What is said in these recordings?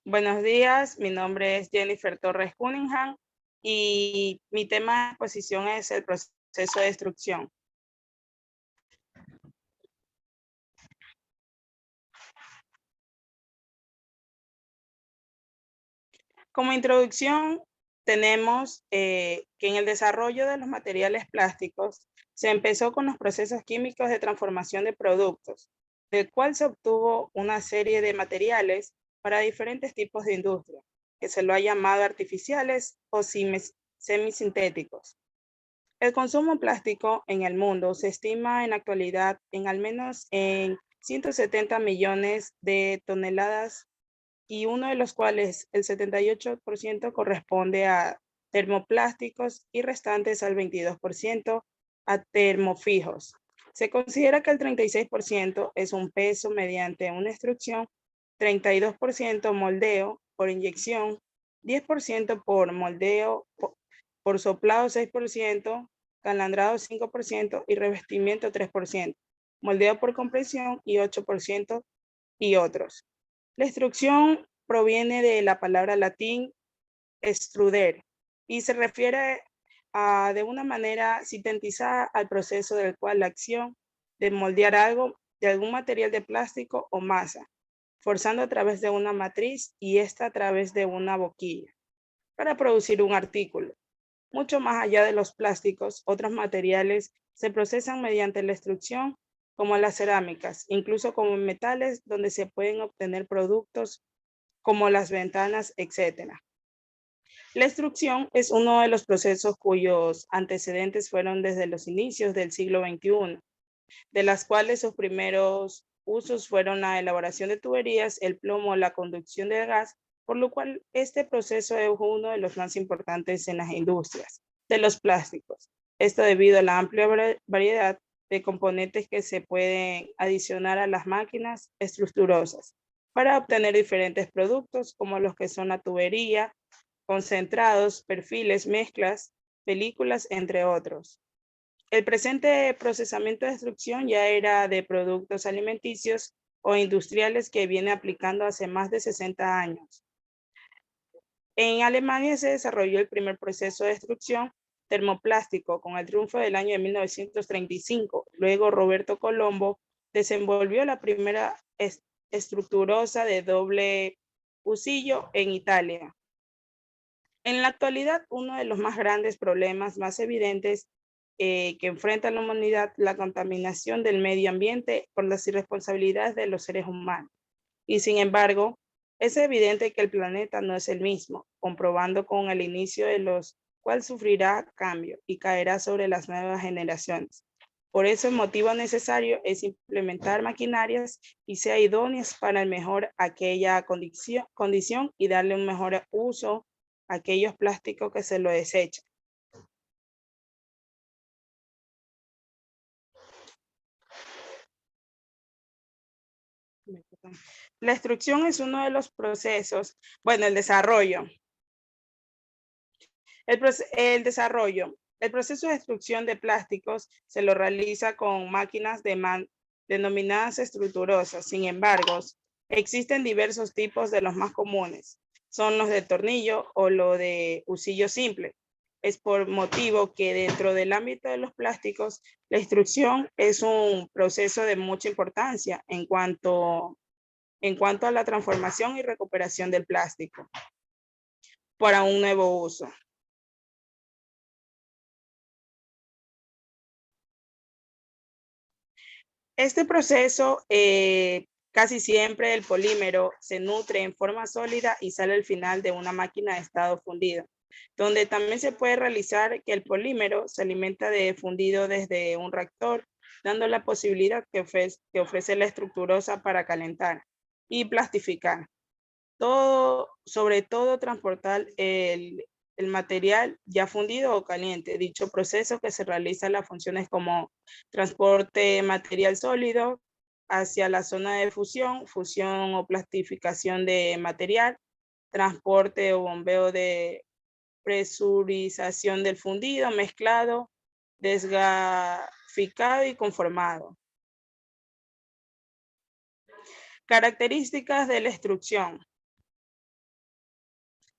Buenos días, mi nombre es Jennifer Torres Cunningham y mi tema de exposición es el proceso de destrucción. Como introducción, tenemos que en el desarrollo de los materiales plásticos se empezó con los procesos químicos de transformación de productos, del cual se obtuvo una serie de materiales para diferentes tipos de industria, que se lo ha llamado artificiales o semisintéticos. El consumo plástico en el mundo se estima en la actualidad en al menos en 170 millones de toneladas y uno de los cuales el 78% corresponde a termoplásticos y restantes al 22% a termofijos. Se considera que el 36% es un peso mediante una extrusión, 32% moldeo por inyección, 10% por moldeo por soplado 6%, calandrado 5% y revestimiento 3%, moldeo por compresión y 8% y otros. La extrusión proviene de la palabra latín extruder y se refiere de una manera sintetizada al proceso del cual la acción de moldear algo de algún material de plástico o masa, forzando a través de una matriz y esta a través de una boquilla para producir un artículo. Mucho más allá de los plásticos, otros materiales se procesan mediante la extrusión, como las cerámicas, incluso como metales donde se pueden obtener productos como las ventanas, etc. La extrusión es uno de los procesos cuyos antecedentes fueron desde los inicios del siglo XXI, de las cuales sus primeros usos fueron la elaboración de tuberías, el plomo, la conducción de gas, por lo cual este proceso es uno de los más importantes en las industrias de los plásticos. Esto debido a la amplia variedad de componentes que se pueden adicionar a las máquinas estructurosas para obtener diferentes productos como los que son la tubería, concentrados, perfiles, mezclas, películas, entre otros. El presente procesamiento de extrusión ya era de productos alimenticios o industriales que viene aplicando hace más de 60 años. En Alemania se desarrolló el primer proceso de extrusión termoplástico con el triunfo del año de 1935. Luego Roberto Colombo desenvolvió la primera estructurosa de doble usillo en Italia. En la actualidad, uno de los más grandes problemas más evidentes que enfrenta la humanidad, la contaminación del medio ambiente por las irresponsabilidades de los seres humanos. Y sin embargo, es evidente que el planeta no es el mismo, comprobando con el inicio de los cual sufrirá cambio y caerá sobre las nuevas generaciones. Por eso el motivo necesario es implementar maquinarias y sea idóneas para el mejor aquella condición y darle un mejor uso a aquellos plásticos que se lo desechan. La extrusión es uno de los procesos, bueno, el desarrollo. El desarrollo. El proceso de extrusión de plásticos se lo realiza con máquinas denominadas estructurosas. Sin embargo, existen diversos tipos de los más comunes. Son los de tornillo o lo de usillo simple. Es por motivo que dentro del ámbito de los plásticos, la extrusión es un proceso de mucha importancia en cuanto a la transformación y recuperación del plástico para un nuevo uso. Este proceso, casi siempre el polímero se nutre en forma sólida y sale al final de una máquina de estado fundido, donde también se puede realizar que el polímero se alimenta de fundido desde un reactor, dando la posibilidad que ofrece la estructurosa para calentar y plastificar. Sobre todo transportar el material ya fundido o caliente. Dicho proceso que se realiza las funciones como transporte material sólido hacia la zona de fusión, fusión o plastificación de material, transporte o bombeo de presurización del fundido, mezclado, desgasificado y conformado. Características de la extrusión.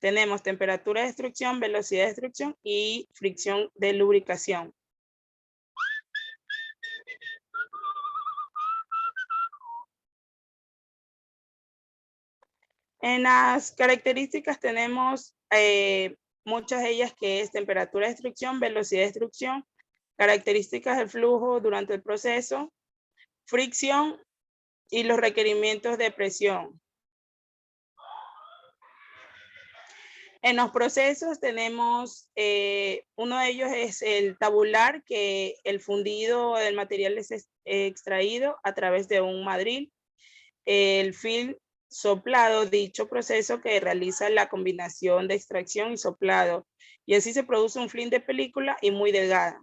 Tenemos temperatura de extrusión, velocidad de extrusión y fricción de lubricación. En las características tenemos muchas de ellas, que es temperatura de extrusión, velocidad de extrusión, características del flujo durante el proceso, fricción y los requerimientos de presión. En los procesos tenemos, uno de ellos es el tabular, que el fundido del material es extraído a través de un madril. El film soplado, dicho proceso que realiza la combinación de extracción y soplado, y así se produce un film de película y muy delgada.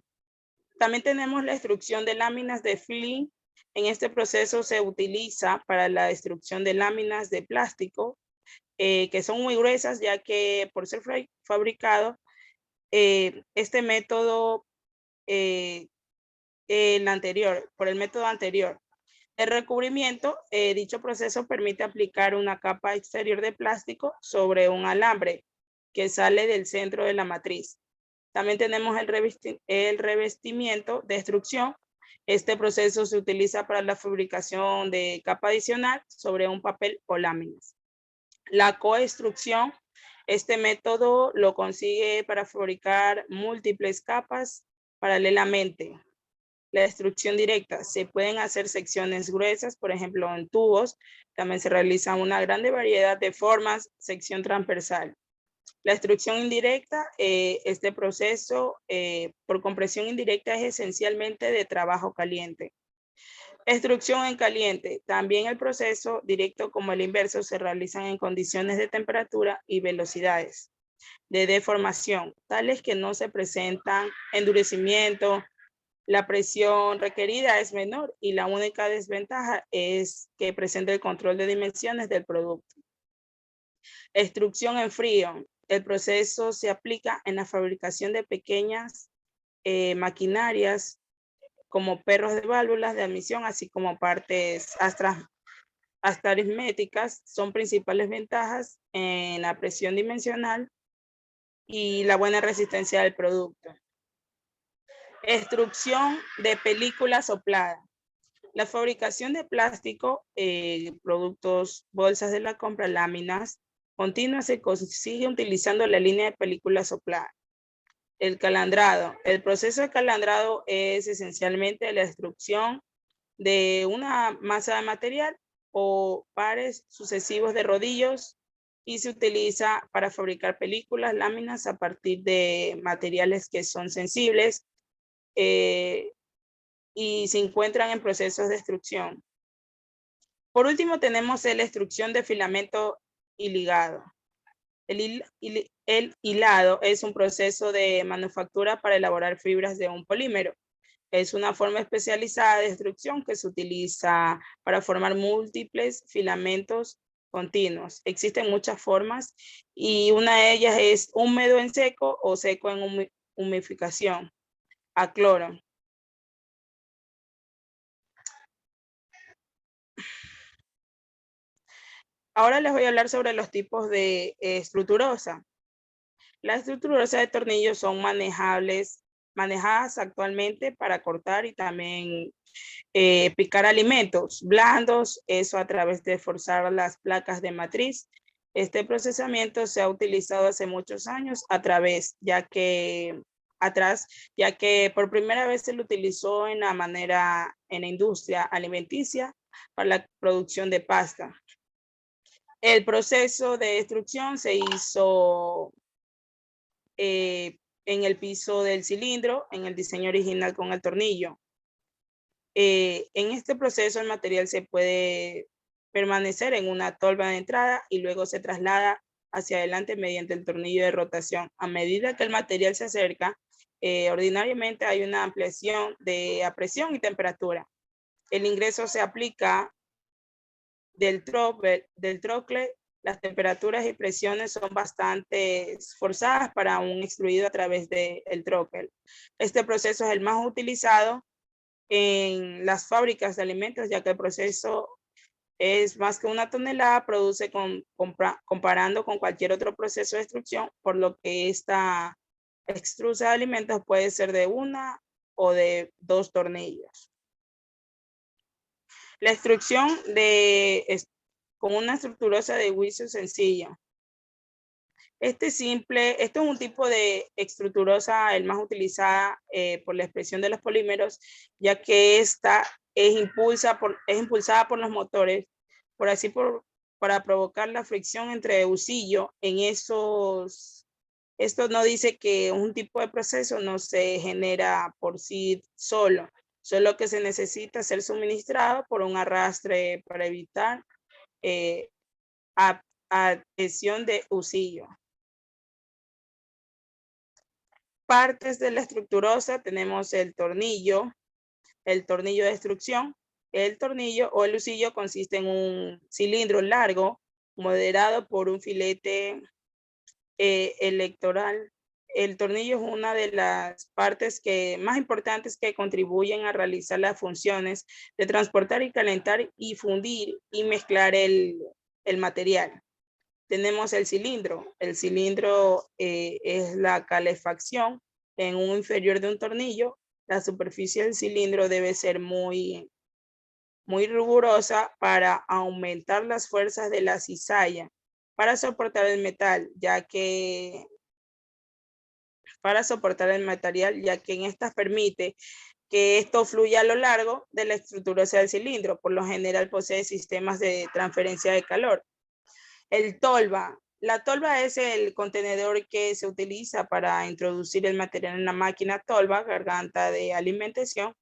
También tenemos la extrusión de láminas de film. En este proceso se utiliza para la extrusión de láminas de plástico, que son muy gruesas, ya que por ser fabricado, este método, por el método anterior. El recubrimiento, dicho proceso permite aplicar una capa exterior de plástico sobre un alambre que sale del centro de la matriz. También tenemos el revestimiento de extrusión. Este proceso se utiliza para la fabricación de capa adicional sobre un papel o láminas. La coextrusión, este método lo consigue para fabricar múltiples capas paralelamente. La extrusión directa, se pueden hacer secciones gruesas, por ejemplo, en tubos. También se realiza una gran variedad de formas, sección transversal. La extrusión indirecta, este proceso por compresión indirecta es esencialmente de trabajo caliente. Extrusión en caliente, también el proceso directo como el inverso se realizan en condiciones de temperatura y velocidades de deformación, tales que no se presentan endurecimiento. La presión requerida es menor y la única desventaja es que presenta el control de dimensiones del producto. Extrusión en frío. El proceso se aplica en la fabricación de pequeñas maquinarias como perros de válvulas de admisión, así como partes aritméticas. Son principales ventajas en la presión dimensional y la buena resistencia del producto. Extrusión de película soplada. La fabricación de plástico, productos, bolsas de la compra, láminas continuas, se consigue utilizando la línea de película soplada. El calandrado. El proceso de calandrado es esencialmente la extrusión de una masa de material o pares sucesivos de rodillos y se utiliza para fabricar películas, láminas a partir de materiales que son sensibles y se encuentran en procesos de extrusión. Por último, tenemos la extrusión de filamento y ligado. El hilado es un proceso de manufactura para elaborar fibras de un polímero. Es una forma especializada de extrusión que se utiliza para formar múltiples filamentos continuos. Existen muchas formas y una de ellas es húmedo en seco o seco en humificación a cloro. Ahora les voy a hablar sobre los tipos de estructurosa. Las estructurosas de tornillos son manejadas actualmente para cortar y también picar alimentos blandos, eso a través de forzar las placas de matriz. Este procesamiento se ha utilizado hace muchos años ya que por primera vez se lo utilizó en la industria alimenticia para la producción de pasta. El proceso de extrusión se hizo en el piso del cilindro, en el diseño original con el tornillo. En este proceso el material se puede permanecer en una tolva de entrada y luego se traslada hacia adelante mediante el tornillo de rotación. A medida que el material se acerca, ordinariamente hay una ampliación a presión y temperatura. El ingreso se aplica del trocle. Las temperaturas y presiones son bastante forzadas para un extruido a través del trocle. Este proceso es el más utilizado en las fábricas de alimentos, ya que el proceso es más que una tonelada, produce comparando con cualquier otro proceso de extrusión, por lo que esta extrusa de alimentos puede ser de una o de 2 tornillos. La extrusión con una estructurosa de juicio sencillo. Esto es un tipo de extruturosa, el más utilizada por la expresión de los polímeros, ya que esta es impulsada por los motores, para provocar la fricción entre usillo. Esto no dice que un tipo de proceso no se genera por sí solo que se necesita ser suministrado por un arrastre para evitar adhesión de usillo. Partes de la estructurosa tenemos el tornillo de extrusión. El tornillo o el usillo consiste en un cilindro largo, moderado por un filete electoral. El tornillo es una de las partes más importantes que contribuyen a realizar las funciones de transportar y calentar y fundir y mezclar el material. Tenemos el cilindro. El cilindro es la calefacción en un inferior de un tornillo. La superficie del cilindro debe ser muy rigurosa para aumentar las fuerzas de la cizalla para soportar el metal, ya que en estas permite que esto fluya a lo largo de la estructurosa del cilindro. Por lo general posee sistemas de transferencia de calor. El tolva. La tolva es el contenedor que se utiliza para introducir el material en la máquina tolva, garganta de alimentación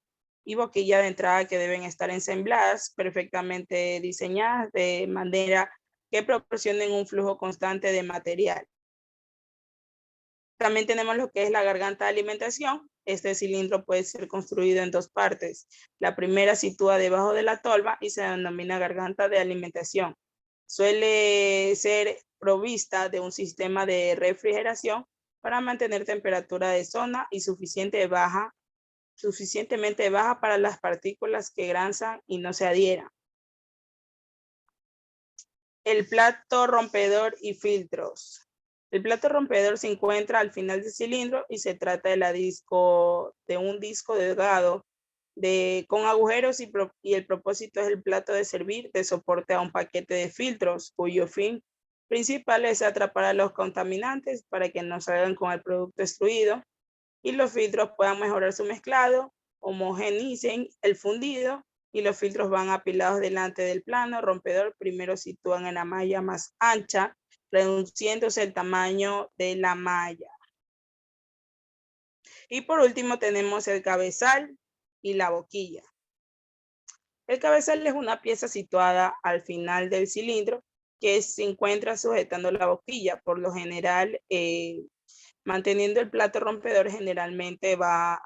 y boquilla de entrada, que deben estar ensambladas, perfectamente diseñadas de manera que proporcionen un flujo constante de material. También tenemos lo que es la garganta de alimentación. Este cilindro puede ser construido en 2 partes. La primera sitúa debajo de la tolva y se denomina garganta de alimentación. Suele ser provista de un sistema de refrigeración para mantener temperatura de zona y suficientemente baja para las partículas que granzan y no se adhieran. El plato rompedor y filtros. El plato rompedor se encuentra al final del cilindro y se trata de un disco delgado con agujeros y el propósito es el plato de servir de soporte a un paquete de filtros, cuyo fin principal es atrapar a los contaminantes para que no salgan con el producto extruido y los filtros puedan mejorar su mezclado, homogeneicen el fundido y los filtros van apilados delante del plano rompedor. Primero sitúan en la malla más ancha, reduciéndose el tamaño de la malla. Y por último tenemos el cabezal y la boquilla. El cabezal es una pieza situada al final del cilindro que se encuentra sujetando la boquilla. Por lo general, manteniendo el plato rompedor, generalmente va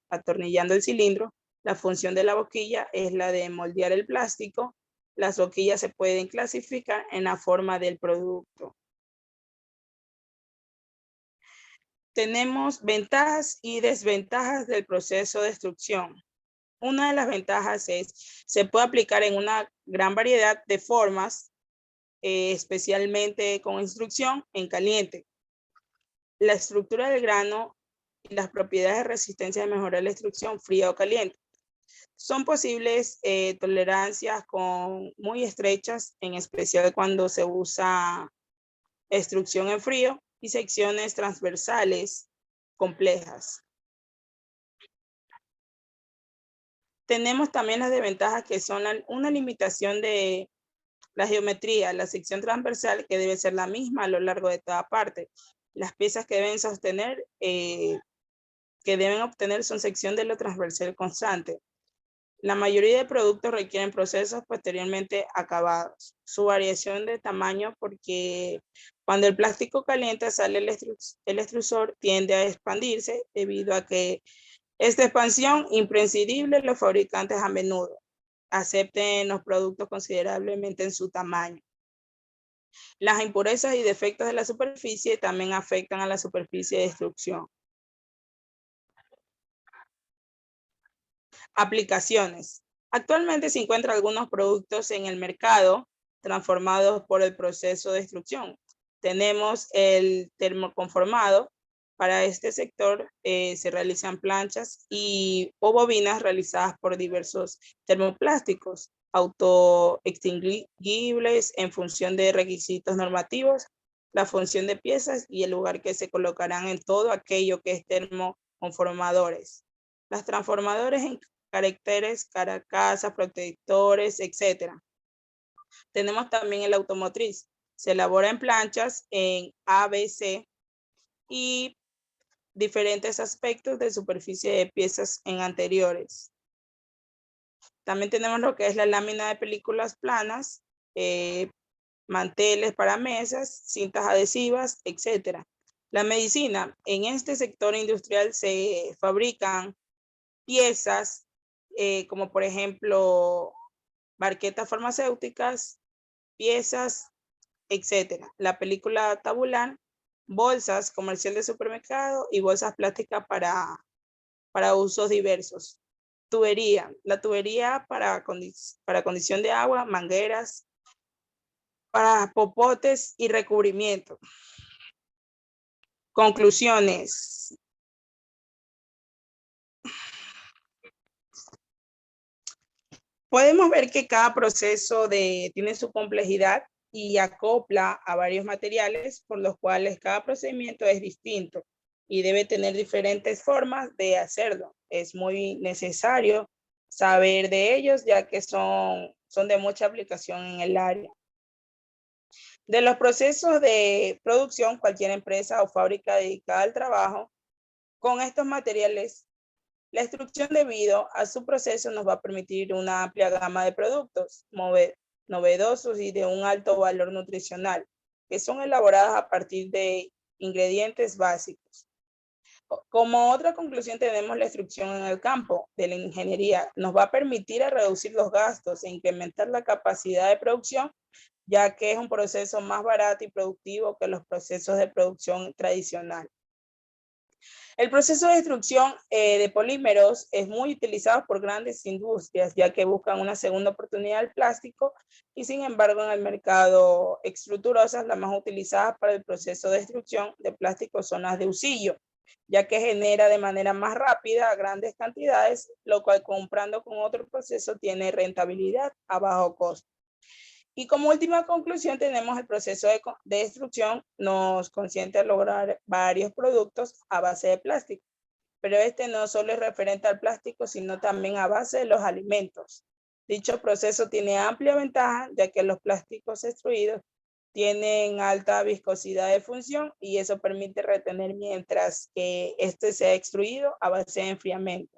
atornillando el cilindro. La función de la boquilla es la de moldear el plástico. Las boquillas se pueden clasificar en la forma del producto. Tenemos ventajas y desventajas del proceso de extrusión. Una de las ventajas es se puede aplicar en una gran variedad de formas, especialmente con extrusión en caliente. La estructura del grano y las propiedades de resistencia de mejorar la extrusión fría o caliente. Son posibles tolerancias muy estrechas, en especial cuando se usa extrusión en frío y secciones transversales complejas. Tenemos también las desventajas, que son una limitación de la geometría, la sección transversal, que debe ser la misma a lo largo de toda parte. Las piezas que deben obtener son sección de lo transversal constante. La mayoría de productos requieren procesos posteriormente acabados. Su variación de tamaño, porque cuando el plástico calienta sale el extrusor tiende a expandirse, debido a que esta expansión imprescindible, los fabricantes a menudo acepten los productos considerablemente en su tamaño. Las impurezas y defectos de la superficie también afectan a la superficie de extrusión. Aplicaciones. Actualmente se encuentran algunos productos en el mercado transformados por el proceso de extrusión. Tenemos el termoconformado. Para este sector se realizan planchas o bobinas realizadas por diversos termoplásticos autoextinguibles en función de requisitos normativos, la función de piezas y el lugar que se colocarán en todo aquello que es termoconformadores. Las transformadores en caracteres, carcasas, protectores, etc. Tenemos también el automotriz. Se elabora en planchas en ABC y diferentes aspectos de superficie de piezas en anteriores. También tenemos lo que es la lámina de películas planas, manteles para mesas, cintas adhesivas, etc. La medicina. En este sector industrial se fabrican piezas como por ejemplo barquetas farmacéuticas, piezas, etc. La película tabular, bolsas comercial de supermercado y bolsas plásticas para usos diversos. Tubería, la tubería para condición de agua, mangueras, para popotes y recubrimiento. Conclusiones. Podemos ver que cada proceso tiene su complejidad y acopla a varios materiales, por los cuales cada procedimiento es distinto y debe tener diferentes formas de hacerlo. Es muy necesario saber de ellos, ya que son de mucha aplicación en el área. De los procesos de producción, cualquier empresa o fábrica dedicada al trabajo con estos materiales, la extrusión debido a su proceso nos va a permitir una amplia gama de productos novedosos y de un alto valor nutricional, que son elaborados a partir de ingredientes básicos. Como otra conclusión tenemos la extrusión en el campo de la ingeniería. Nos va a permitir reducir los gastos e incrementar la capacidad de producción, ya que es un proceso más barato y productivo que los procesos de producción tradicional. El proceso de extrusión de polímeros es muy utilizado por grandes industrias, ya que buscan una segunda oportunidad al plástico y sin embargo en el mercado extrudurosas las más utilizadas para el proceso de extrusión de plástico son las de usillo, ya que genera de manera más rápida grandes cantidades, lo cual comprando con otro proceso tiene rentabilidad a bajo costo. Y como última conclusión tenemos el proceso de extrusión nos consiente a lograr varios productos a base de plástico, pero este no solo es referente al plástico, sino también a base de los alimentos. Dicho proceso tiene amplia ventaja, ya que los plásticos extruidos tienen alta viscosidad de función y eso permite retener mientras que este sea extruido a base de enfriamiento.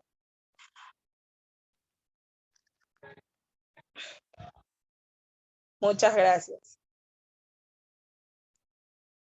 Muchas gracias.